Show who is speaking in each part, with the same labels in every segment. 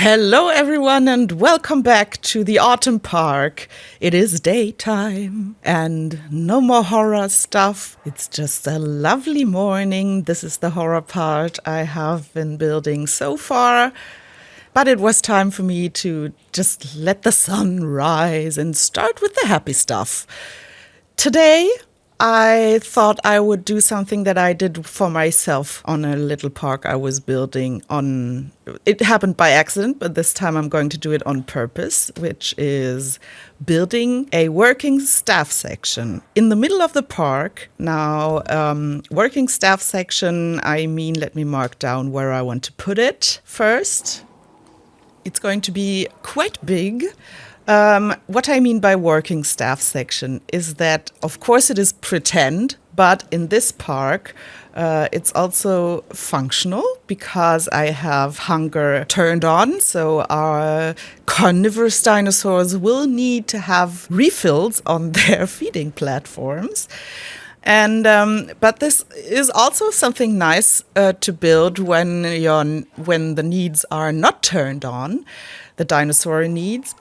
Speaker 1: Hello, everyone, and welcome back to the Autumn Park. It is daytime and no more horror stuff. It's just a lovely morning. This is the horror part I have been building so far. But it was time for me to just let the sun rise and start with the happy stuff. Today, I thought I would do something that I did for myself on a little park I was building on. It happened by accident, but this time I'm going to do it on purpose, which is building a working staff section in the middle of the park. Now, working staff section, I mean, let me mark down where I want to put it first. It's going to be quite big. What I mean by working staff section is that, of course, it is pretend, but in this park, it's also functional because I have hunger turned on. So our carnivorous dinosaurs will need to have refills on their feeding platforms. And but this is also something nice to build when the needs are not turned on, the dinosaur needs,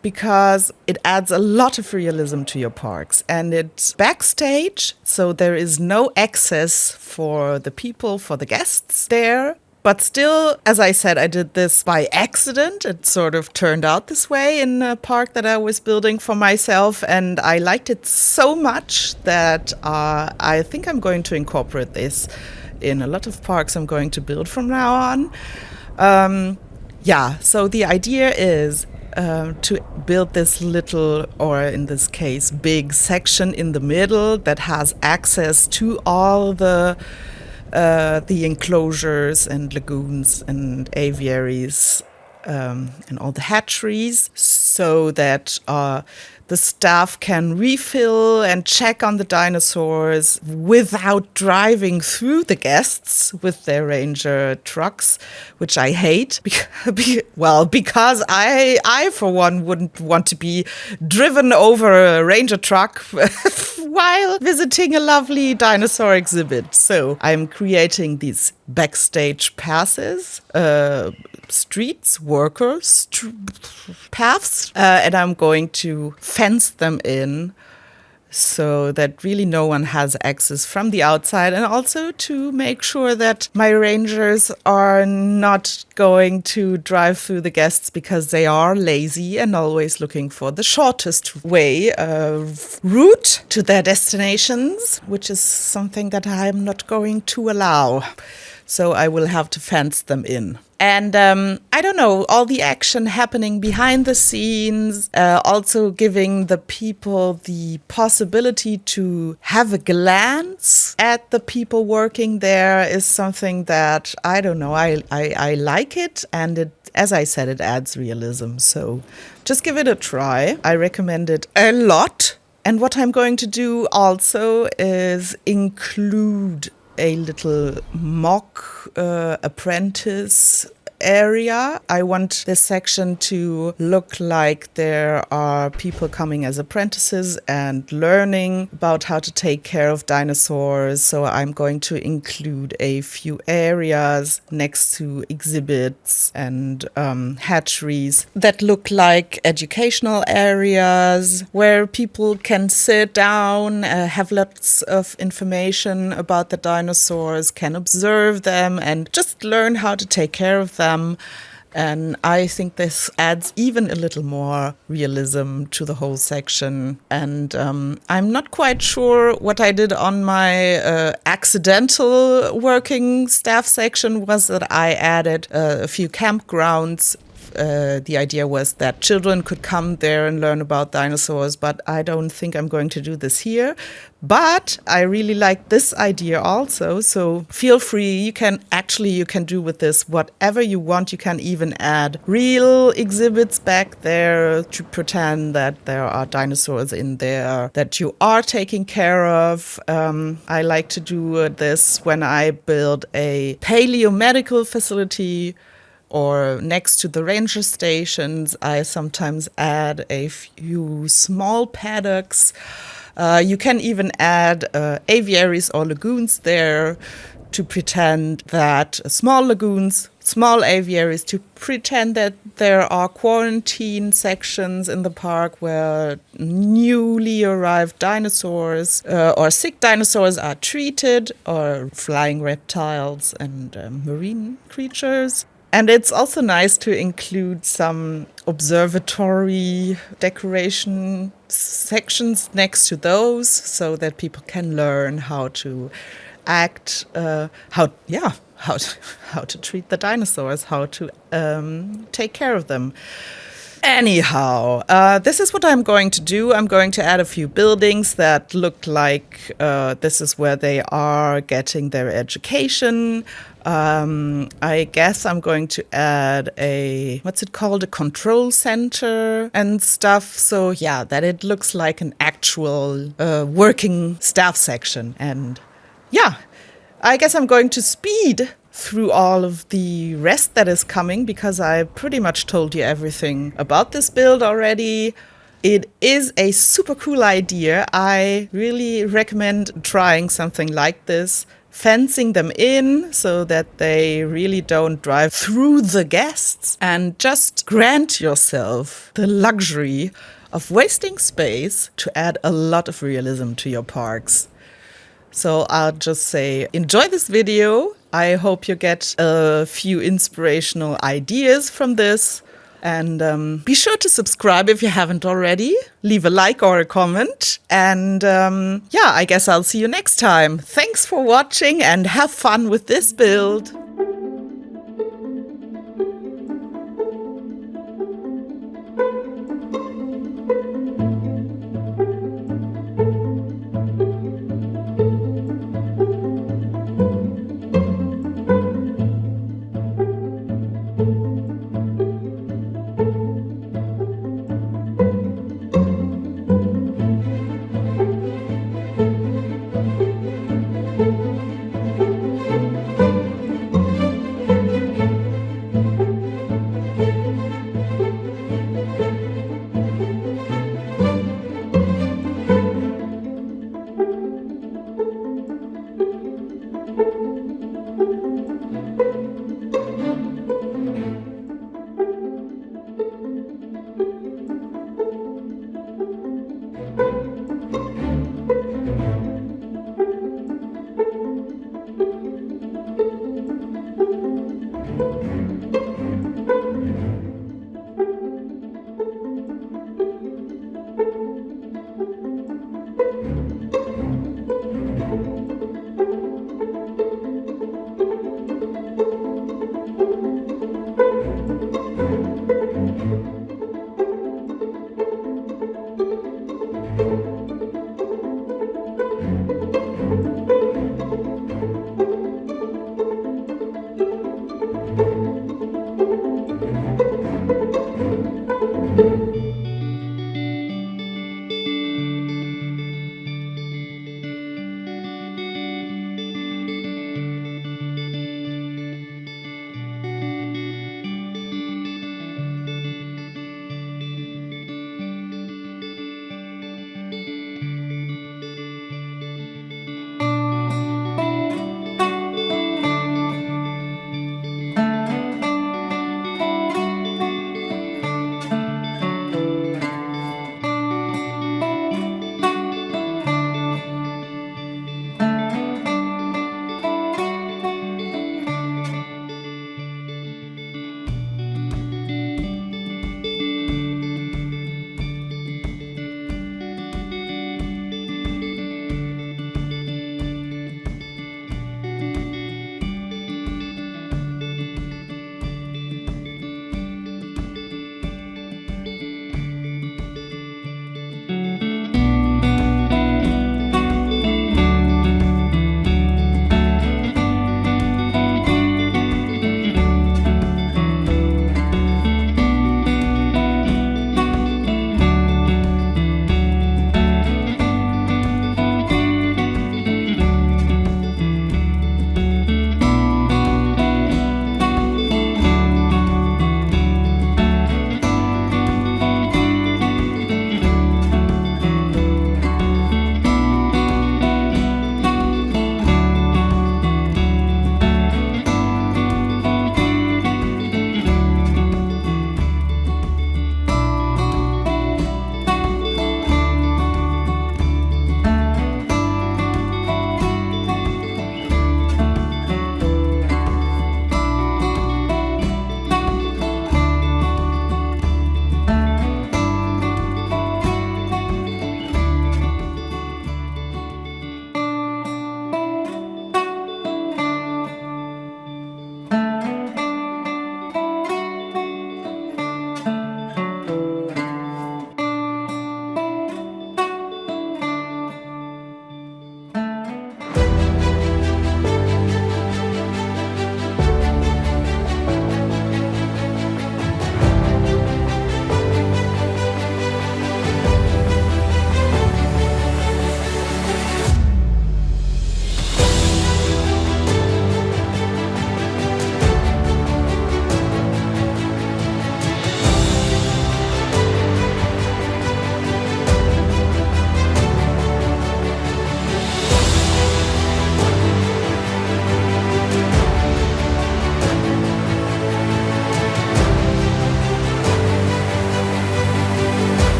Speaker 1: because it adds a lot of realism to your parks. And it's backstage, so there is no access for the people, for the guests there. But still, as I said, I did this by accident. It sort of turned out this way in a park that I was building for myself. And I liked it so much that I think I'm going to incorporate this in a lot of parks I'm going to build from now on. So the idea is to build this little, or in this case, big section in the middle that has access to all the enclosures and lagoons and aviaries and all the hatcheries, so that the staff can refill and check on the dinosaurs without driving through the guests with their ranger trucks, which I hate. Because I, for one, wouldn't want to be driven over a ranger truck while visiting a lovely dinosaur exhibit. So I'm creating these backstage passes, streets, paths, and I'm going to fence them in so that really no one has access from the outside, and also to make sure that my rangers are not going to drive through the guests because they are lazy and always looking for the shortest route to their destinations, which is something that I'm not going to allow. So I will have to fence them in. And I don't know, all the action happening behind the scenes, also giving the people the possibility to have a glance at the people working there is something that, I don't know, I like it. And it, as I said, it adds realism. So just give it a try. I recommend it a lot. And what I'm going to do also is include a little mock apprentice area. I want this section to look like there are people coming as apprentices and learning about how to take care of dinosaurs. So I'm going to include a few areas next to exhibits and hatcheries that look like educational areas where people can sit down, have lots of information about the dinosaurs, can observe them and just learn how to take care of them. And I think this adds even a little more realism to the whole section. And I'm not quite sure what I did on my accidental working staff section was that I added a few campgrounds. The idea was that children could come there and learn about dinosaurs, but I don't think I'm going to do this here. But I really like this idea also, so feel free. You can do with this whatever you want. You can even add real exhibits back there to pretend that there are dinosaurs in there that you are taking care of. I like to do this when I build a paleomedical facility or next to the ranger stations. I sometimes add a few small paddocks. You can even add aviaries or lagoons there to pretend that small lagoons small aviaries to pretend that there are quarantine sections in the park where newly arrived dinosaurs or sick dinosaurs are treated, or flying reptiles and marine creatures. And it's also nice to include some observatory decoration sections next to those so that people can learn how to act, how to treat the dinosaurs, how to take care of them. Anyhow, this is what I'm going to do. I'm going to add a few buildings that look like this is where they are getting their education. I guess I'm going to add a control center and stuff. So yeah, that it looks like an actual working staff section. And yeah, I guess I'm going to speed through all of the rest that is coming, because I pretty much told you everything about this build already. It is a super cool idea. I really recommend trying something like this, fencing them in so that they really don't drive through the guests, and just grant yourself the luxury of wasting space to add a lot of realism to your parks. So I'll just say, enjoy this video. I hope you get a few inspirational ideas from this. And be sure to subscribe if you haven't already. Leave a like or a comment. And yeah, I guess I'll see you next time. Thanks for watching and have fun with this build.